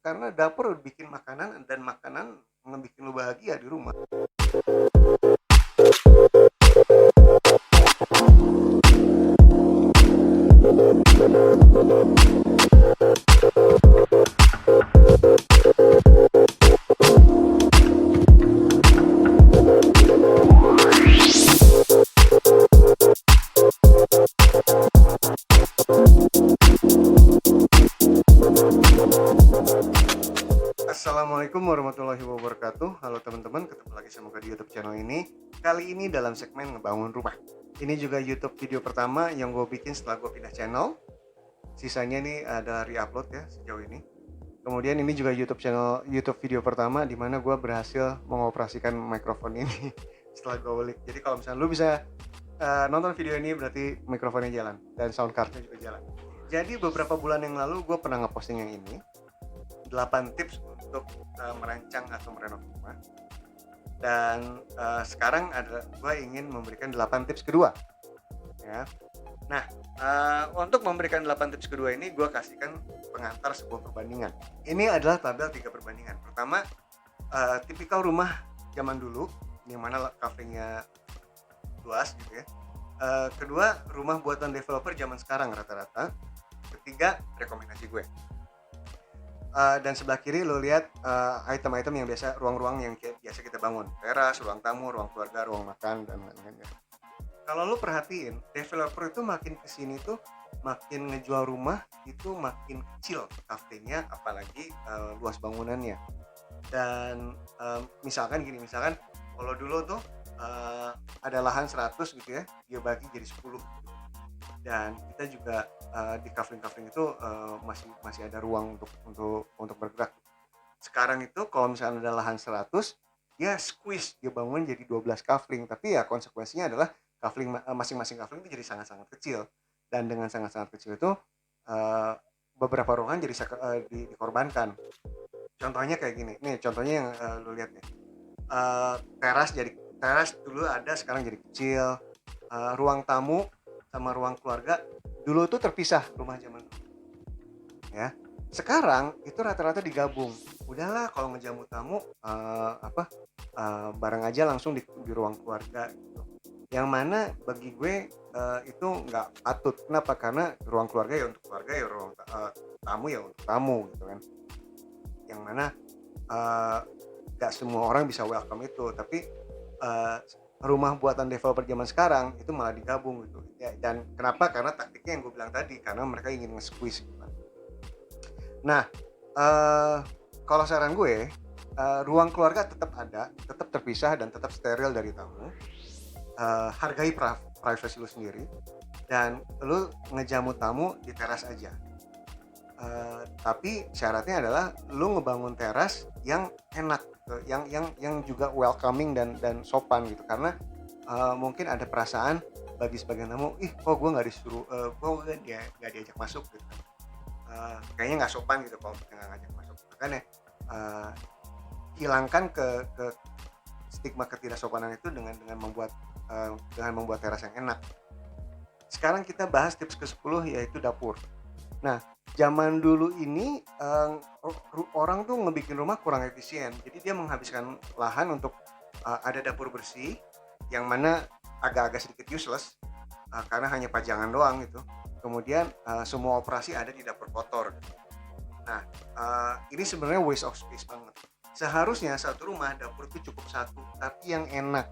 karena dapur bikin makanan dan makanan ngebikin lu bahagia di rumah. Assalamualaikum warahmatullahi wabarakatuh. Halo teman-teman, ketemu lagi sama gue di YouTube channel ini. Kali ini dalam segmen ngebangun rumah. Ini juga YouTube video pertama yang gue bikin setelah gue pindah channel. Sisanya nih ada re-upload ya sejauh ini. Kemudian ini juga YouTube video pertama di mana gue berhasil mengoperasikan mikrofon ini setelah gue beli. Jadi kalau misalnya lu bisa nonton video ini berarti mikrofonnya jalan dan sound cardnya juga jalan. Jadi beberapa bulan yang lalu gue pernah ngeposting yang ini, 8 tips untuk merancang atau merenov rumah. Dan sekarang gue ingin memberikan 8 tips kedua ya. Nah, untuk memberikan 8 tips kedua ini gue kasihkan pengantar sebuah perbandingan. Ini adalah tabel 3 perbandingan. Pertama, tipikal rumah zaman dulu yang mana coveringnya luas gitu ya. Kedua, rumah buatan developer zaman sekarang rata-rata. Ketiga, rekomendasi gue. Dan sebelah kiri lo lihat item-item yang biasa, ruang-ruang yang biasa kita bangun, teras, ruang tamu, ruang keluarga, ruang makan, dan lain-lain. Kalau lo perhatiin, developer itu makin kesini tuh makin ngejual rumah itu makin kecil kafenya, apalagi luas bangunannya. Dan misalkan kalau dulu tuh ada lahan 100 gitu ya, dia bagi jadi 10. Dan kita juga di kafling itu masih ada ruang untuk bergerak. Sekarang itu kalau misalnya ada lahan 100, dia squeeze, dia bangun jadi 12 kafling, tapi ya konsekuensinya adalah masing-masing kafling itu jadi sangat-sangat kecil. Dan dengan sangat-sangat kecil itu beberapa ruangan jadi dikorbankan. Contohnya kayak gini, nih contohnya yang lu lihat nih, teras dulu ada, sekarang jadi kecil. Ruang tamu sama ruang keluarga dulu tuh terpisah rumah zaman dulu ya. Sekarang itu rata-rata digabung. Udahlah kalau ngejamu tamu bareng aja langsung di ruang keluarga gitu. Yang mana bagi gue itu nggak patut. Kenapa? Karena ruang keluarga ya untuk keluarga, ya ruang tamu ya untuk tamu gitu kan. Yang mana nggak semua orang bisa welcome itu, tapi rumah buatan developer zaman sekarang itu malah digabung gitu ya. Dan kenapa? Karena taktiknya yang gue bilang tadi, karena mereka ingin nge-squeeze gitu. Nah, kalau saran gue, ruang keluarga tetap ada, tetap terpisah dan tetap steril dari tamu. Hargai privacy lu sendiri, dan lu ngejamu tamu di teras aja. Tapi syaratnya adalah lu ngebangun teras yang enak, yang juga welcoming dan sopan gitu. Karena mungkin ada perasaan bagi sebagian tamu, kok gue nggak disuruh, kok nggak diajak masuk gitu. Kayaknya nggak sopan gitu kalau kita nggak ngajak masuk. Makanya hilangkan ke stigma ketidaksopanan itu dengan membuat teras yang enak. Sekarang kita bahas tips ke-10, yaitu dapur. Nah, zaman dulu ini orang tuh ngebikin rumah kurang efisien. Jadi dia menghabiskan lahan untuk ada dapur bersih, yang mana agak-agak sedikit useless karena hanya pajangan doang gitu. Kemudian semua operasi ada di dapur kotor. Nah, ini sebenarnya waste of space banget. Seharusnya satu rumah dapur itu cukup satu, tapi yang enak.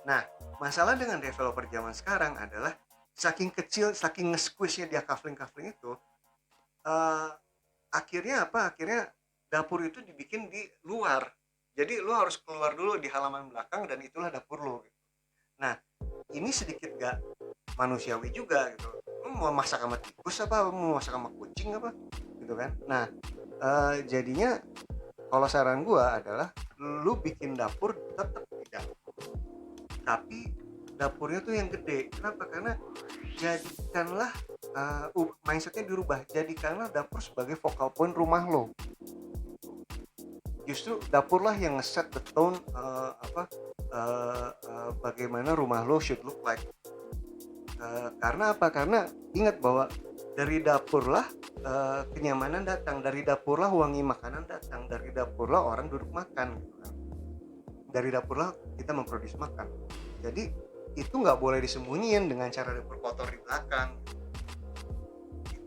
Nah, masalah dengan developer zaman sekarang adalah saking kecil, saking nge-squeeze-nya dia kafling itu, akhirnya dapur itu dibikin di luar. Jadi lu harus keluar dulu di halaman belakang dan itulah dapur lu gitu. Nah, ini sedikit gak manusiawi juga gitu. Lu mau masak sama tikus apa, mau masak sama kucing apa gitu kan. Nah, jadinya kalau saran gua adalah lu bikin dapur tetap di dapur, tapi dapurnya tuh yang gede. Kenapa? Karena jadikanlah mindsetnya dirubah, jadikanlah dapur sebagai focal point rumah lo. Justru dapurlah yang nge-set the tone bagaimana rumah lo should look like. Karena apa? Karena ingat bahwa Dari dapurlah kenyamanan datang, dari dapurlah wangi makanan datang, dari dapurlah orang duduk makan gitu kan. Dari dapurlah kita memproduksi makan. Jadi itu nggak boleh disembunyiin dengan cara dapur kotor di belakang.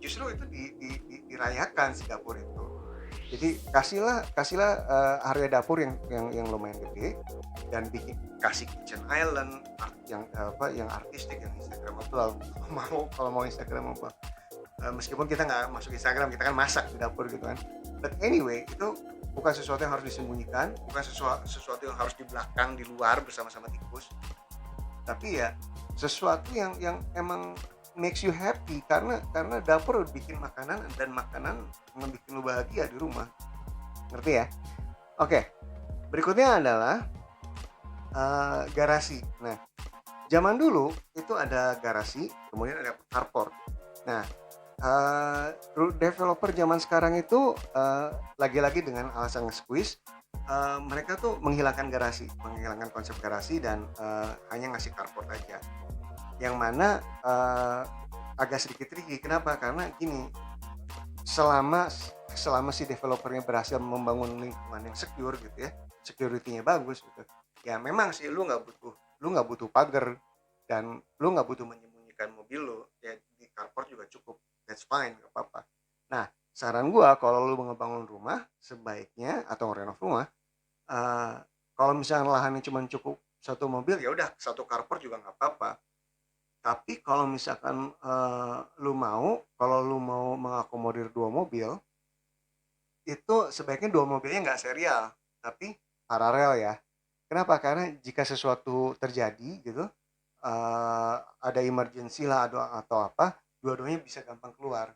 Justru itu dirayakan si dapur itu. Jadi kasihlah area dapur yang lumayan gede dan kasih kitchen island yang artistik, yang instagramable. Kalau mau Instagram apa, meskipun kita nggak masuk Instagram, kita kan masak di dapur gitu kan. But anyway, itu bukan sesuatu yang harus disembunyikan, bukan sesuatu yang harus di belakang, di luar bersama-sama tikus, tapi ya sesuatu yang emang makes you happy, karena dapur bikin makanan dan makanan ngebikin lu bahagia di rumah. Ngerti ya? Oke, berikutnya adalah garasi. Nah, zaman dulu itu ada garasi, kemudian ada carport. Nah, developer zaman sekarang itu lagi-lagi dengan alasan nge-squeeze, mereka tuh menghilangkan konsep garasi dan hanya ngasih carport aja. Yang mana agak sedikit tricky. Kenapa? Karena gini, selama selama si developernya berhasil membangun lingkungan yang secure gitu ya, security-nya bagus gitu. Ya memang sih lu nggak butuh pagar dan lu nggak butuh menyembunyikan mobil lu, ya di carport juga cukup. That's fine, nggak apa-apa. Nah, saran gua kalau lu mau ngebangun rumah sebaiknya atau renov rumah, kalau misalnya lahannya cuma cukup satu mobil, ya udah satu carport juga nggak apa-apa. Tapi kalau misalkan kalau lu mau mengakomodir dua mobil, itu sebaiknya dua mobilnya nggak serial, tapi paralel ya. Kenapa? Karena jika sesuatu terjadi gitu, ada emergency lah atau apa, dua-duanya bisa gampang keluar.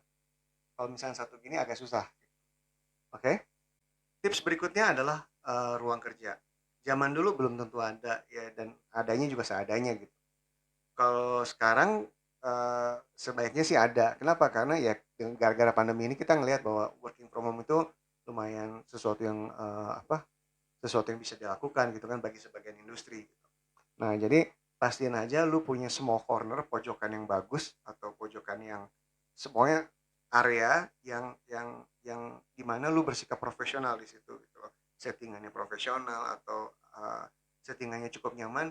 Kalau misalnya satu gini agak susah. Oke? Tips berikutnya adalah ruang kerja. Zaman dulu belum tentu ada ya, dan adanya juga seadanya gitu. Kalau sekarang sebaiknya sih ada. Kenapa? Karena ya gara-gara pandemi ini kita ngelihat bahwa working from home itu lumayan sesuatu yang bisa dilakukan gitu kan bagi sebagian industri gitu. Nah, jadi pastiin aja lu punya small corner, pojokan yang bagus atau pojokan yang semuanya area yang dimana lu bersikap profesional di situ gitu loh. Settingannya profesional atau settingannya cukup nyaman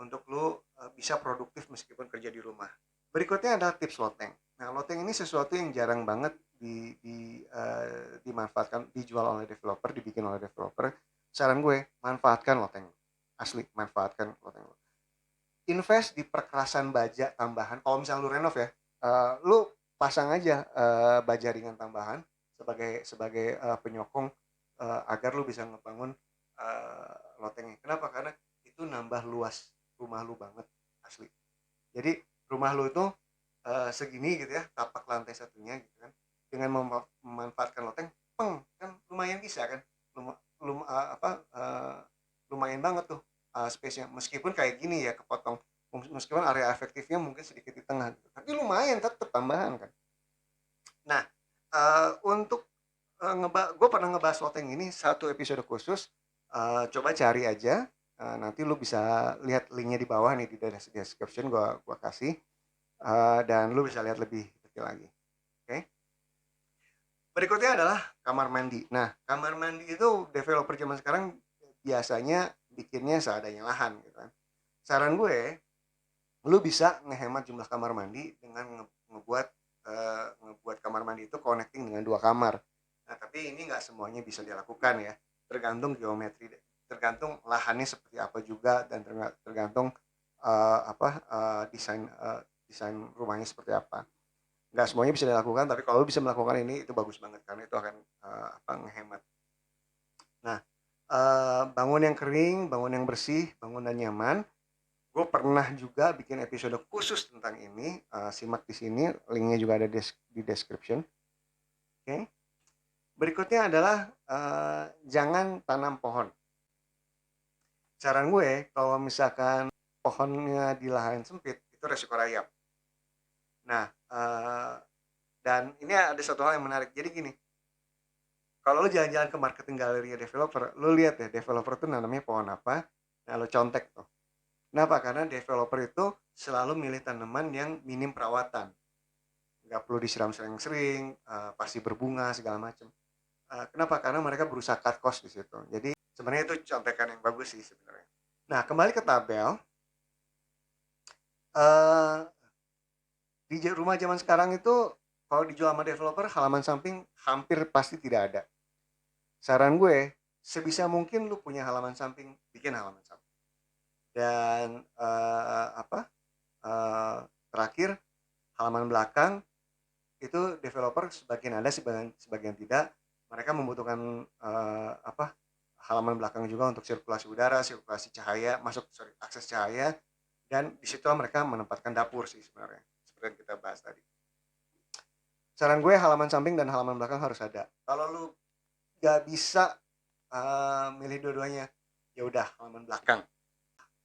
untuk lu bisa produktif meskipun kerja di rumah. Berikutnya adalah tips loteng. Nah, loteng ini sesuatu yang jarang banget dimanfaatkan, dijual oleh developer, dibikin oleh developer. Saran gue, manfaatkan loteng. Asli, manfaatkan loteng. Invest di perkerasan baja tambahan. Kalau misalnya lu renov ya, lu pasang aja baja ringan tambahan sebagai penyokong agar lu bisa ngebangun lotengnya. Kenapa? Karena itu nambah luas rumah lu banget, asli. Jadi rumah lu itu segini gitu ya, tapak lantai satunya gitu kan. Dengan memanfaatkan loteng, kan lumayan bisa kan. Lum, lum, uh, apa uh, Lumayan banget tuh space-nya. Meskipun kayak gini ya kepotong, meskipun area efektifnya mungkin sedikit di tengah gitu. Tapi lumayan tetap tambahan kan. Nah, untuk gue pernah ngebahas loteng ini satu episode khusus. Coba cari aja. Nanti lu bisa lihat linknya di bawah nih di description gua kasih. Dan lu bisa lihat lebih detail lagi. Oke. Okay? Berikutnya adalah kamar mandi. Nah, kamar mandi itu developer zaman sekarang biasanya bikinnya seadanya lahan gitu kan. Saran gue, lu bisa ngehemat jumlah kamar mandi dengan ngebuat kamar mandi itu connecting dengan dua kamar. Nah, tapi ini nggak semuanya bisa dilakukan ya. Tergantung geometri, tergantung lahannya seperti apa juga, dan tergantung desain rumahnya seperti apa. Nggak semuanya bisa dilakukan, tapi kalau bisa melakukan ini itu bagus banget karena itu akan ngehemat. Nah, bangun yang kering, bangun yang bersih, bangun dan nyaman. Gue pernah juga bikin episode khusus tentang ini. Simak di sini, linknya juga ada di description. Oke. Okay. Berikutnya adalah jangan tanam pohon. Saran gue, kalau misalkan pohonnya di lahan sempit, itu resiko rayap. Nah, dan ini ada satu hal yang menarik. Jadi gini, kalau lo jalan-jalan ke marketing galerinya developer, lo lihat ya developer tuh nanamnya pohon apa, nah lo contek tuh. Kenapa? Karena developer itu selalu milih tanaman yang minim perawatan. nggak perlu disiram sering-sering, pasti berbunga segala macam. Kenapa? Karena mereka berusaha cut cost di situ. Jadi sebenarnya itu contekan yang bagus sih sebenarnya. Nah, kembali ke tabel, eee, di rumah zaman sekarang itu kalau dijual sama developer halaman samping hampir pasti tidak ada. Saran gue, sebisa mungkin lu punya halaman samping, bikin halaman samping. Dan eee, terakhir halaman belakang itu developer sebagian ada, sebagian tidak. Mereka membutuhkan halaman belakang juga untuk sirkulasi udara, sirkulasi cahaya, akses cahaya, dan disitulah mereka menempatkan dapur sih sebenarnya, seperti yang kita bahas tadi. Saran gue halaman samping dan halaman belakang harus ada. Kalau lu gak bisa milih dua-duanya, ya udah halaman belakang.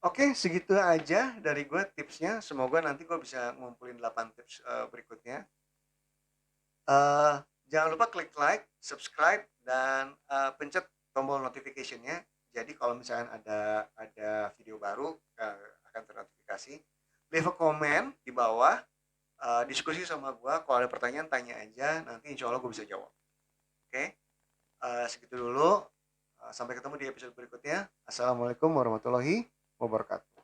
Oke, segitu aja dari gue tipsnya. Semoga nanti gue bisa ngumpulin 8 tips berikutnya. Jangan lupa klik like, subscribe, dan pencet tombol notification-nya. Jadi kalau misalnya ada video baru akan ternotifikasi. Leave a comment di bawah, diskusi sama gue. Kalau ada pertanyaan tanya aja, nanti insya Allah gue bisa jawab. Oke, segitu dulu. Sampai ketemu di episode berikutnya. Assalamualaikum warahmatullahi wabarakatuh.